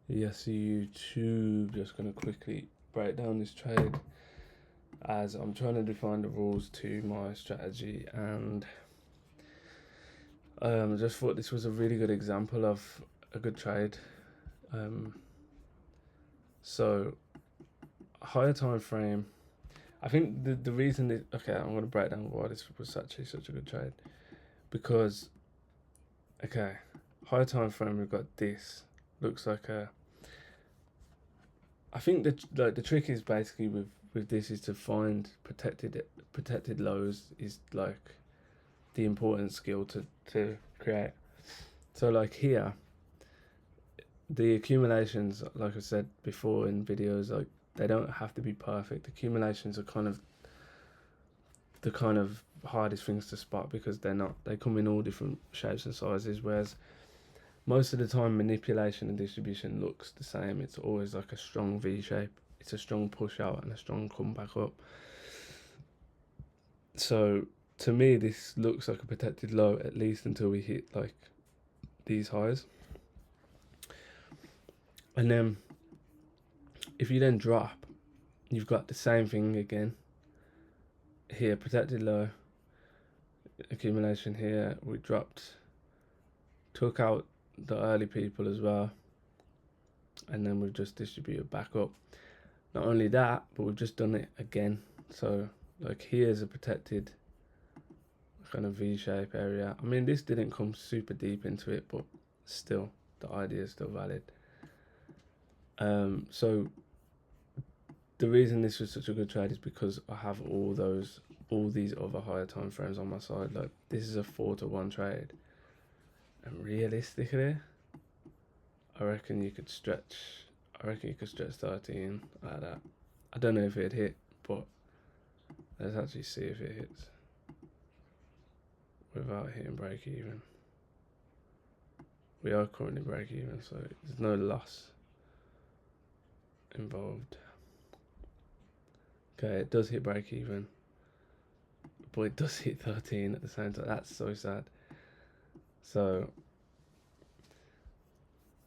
Yes, YouTube. Just gonna quickly break down this trade as I'm trying to define the rules to my strategy, and just thought this was a really good example of a good trade. Um, so higher time frame. I think the reason that, okay, I'm gonna break down why this was actually such a good trade, because okay, higher time frame we've got this looks like a. I think the trick is basically with this is to find protected lows is like the important skill to create. So like here, the accumulations, like I said before in videos, like they don't have to be perfect. Accumulations are the kind of hardest things to spot because they're not. They come in all different shapes and sizes. Whereas most of the time, manipulation and distribution looks the same. It's always like a strong V shape. It's a strong push out and a strong come back up. So to me, this looks like a protected low at least until we hit like these highs. And then if you then drop, you've got the same thing again. Here, protected low, accumulation here. We dropped, took out the early people as well, and then we've just distributed back up. Not only that, but we've just done it again. So like here's a protected kind of V-shape area. I mean, this didn't come super deep into it, but still, the idea is still valid. So the reason this was such a good trade is because I have all these other higher time frames on my side. Like this is a 4-to-1 trade, and realistically, I reckon you could stretch. I reckon you could stretch 13 like that. I don't know if it'd hit, but let's actually see if it hits without hitting break even. We are currently break even, so there's no loss involved. Okay, it does hit break even, but it does hit 13 at the same time. That's so sad. So,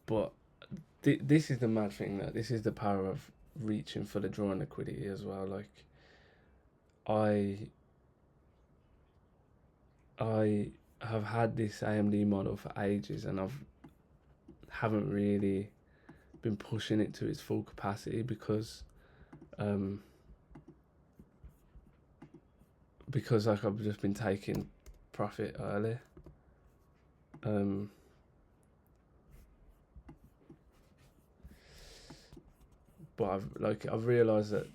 but this is the mad thing, that this is the power of reaching for the draw and liquidity as well. Like I have had this AMD model for ages, and haven't really been pushing it to its full capacity because like I've just been taking profit early. But I've realised that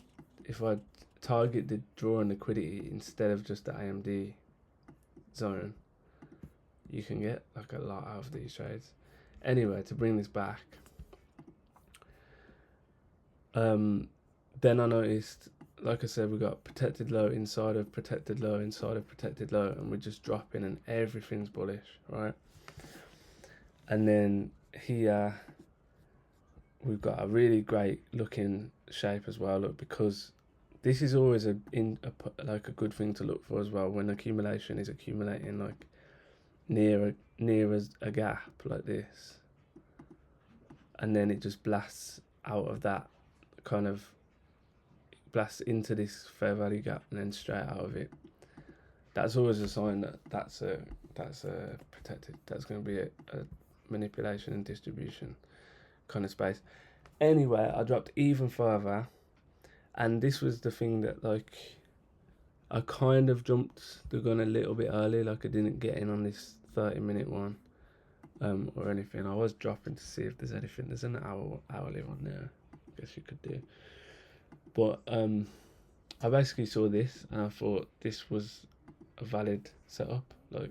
if I target the draw and liquidity instead of just the AMD zone, you can get like a lot out of these trades. Anyway, to bring this back, then I noticed, like I said, we got protected low inside of protected low inside of protected low, and we're just dropping and everything's bullish, right? And then here we've got a really great looking shape as well. Look, because this is always like a good thing to look for as well when accumulation is accumulating like near a gap like this, and then it just blasts out of that, kind of blasts into this fair value gap and then straight out of it. That's always a sign that that's a protected. That's going to be a manipulation and distribution kind of space. Anyway, I dropped even further, and this was the thing that like I kind of jumped the gun a little bit early. Like I didn't get in on this 30-minute one or anything. I was dropping to see if there's anything. There's an hourly one there, I guess you could do. But I basically saw this and I thought this was a valid setup. Like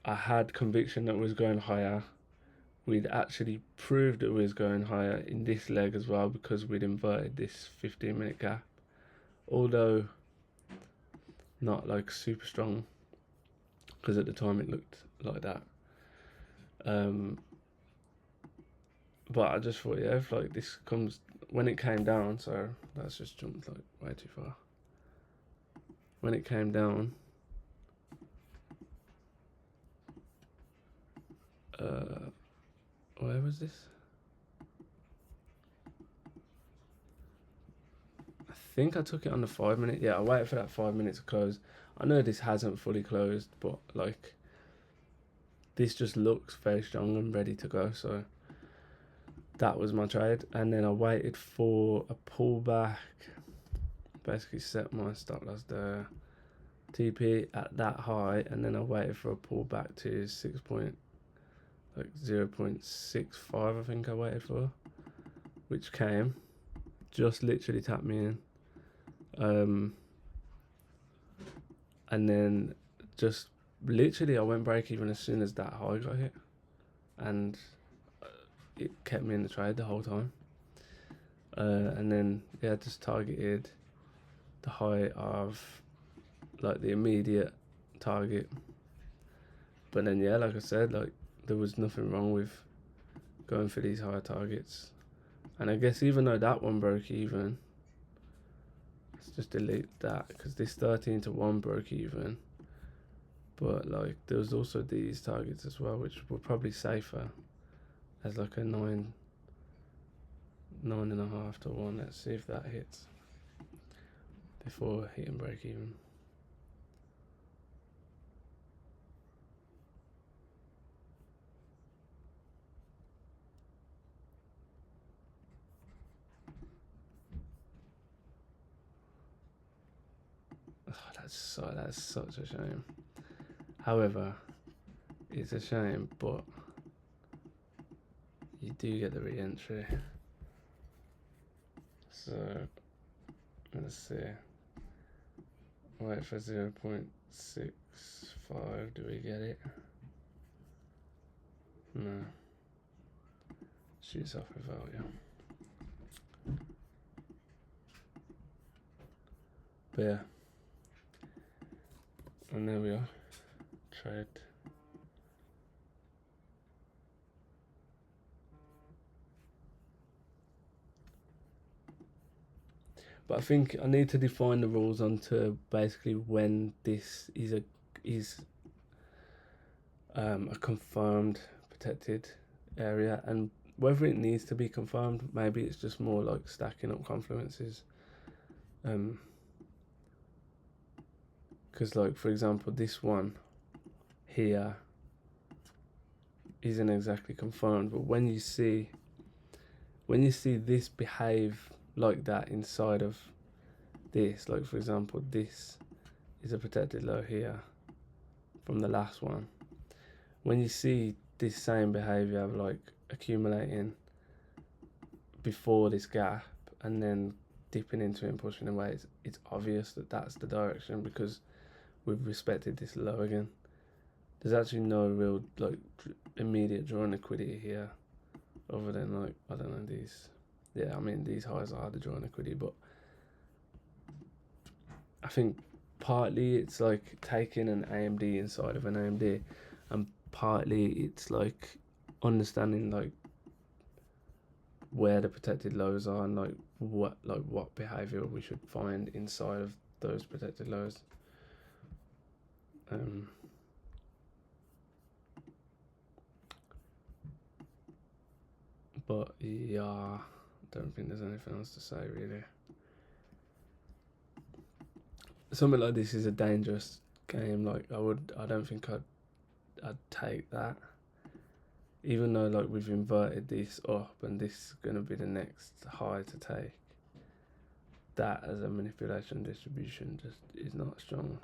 I had conviction that it was going higher. We'd actually proved it was going higher in this leg as well because we'd inverted this 15-minute gap, although not like super strong, because at the time it looked like that. But I just thought, yeah, if like this comes when it came down, so that's just jumped like way too far. When it came down, where was this? I think I took it on the 5 minute. Yeah, I waited for that 5 minutes to close. I know this hasn't fully closed, but like this just looks very strong and ready to go. So that was my trade, and then I waited for a pullback. Basically set my stop loss there, TP at that high, and then I waited for a pullback to 0.65. I think I waited for, which came, just literally tapped me in, and then just literally I went break even as soon as that high got hit, and it kept me in the trade the whole time. And then yeah, just targeted the high of like the immediate target. But then yeah, like I said, like there was nothing wrong with going for these higher targets. And I guess even though that one broke even, let's just delete that, because this 13 to 1 broke even. But like there was also these targets as well, which were probably safer, as like a 9.5 to 1. Let's see if that hits before hitting break even. Oh, that's such a shame. However, it's a shame, but you do get the re-entry. So let's see. Wait for 0.65. Do we get it? No. Shoots off without you. But yeah. And there we are. Trade. But I think I need to define the rules onto basically when this is a confirmed protected area, and whether it needs to be confirmed. Maybe it's just more like stacking up confluences. Because like for example, this one here isn't exactly confirmed, but when you see this behave like that inside of this, like for example, this is a protected low here from the last one. When you see this same behavior of like accumulating before this gap and then dipping into it and pushing away, it's obvious that that's the direction, because we've respected this low again. There's actually no real like immediate drawing liquidity here, other than like, I don't know, these. Yeah, I mean these highs are the drawing liquidity, but I think partly it's like taking an AMD inside of an AMD, and partly it's like understanding like where the protected lows are and like what behavior we should find inside of those protected lows. But yeah, I don't think there's anything else to say really. Something like this is a dangerous game. Like I don't think I'd take that, even though like we've inverted this up and this is gonna be the next high to take. That as a manipulation distribution just is not strong,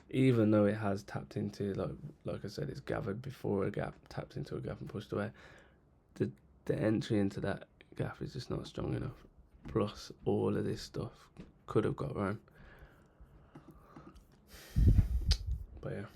even though it has tapped into like I said, it's gathered before a gap, tapped into a gap and pushed away. The entry into that gap is just not strong enough. Plus all of this stuff could have got wrong. But yeah.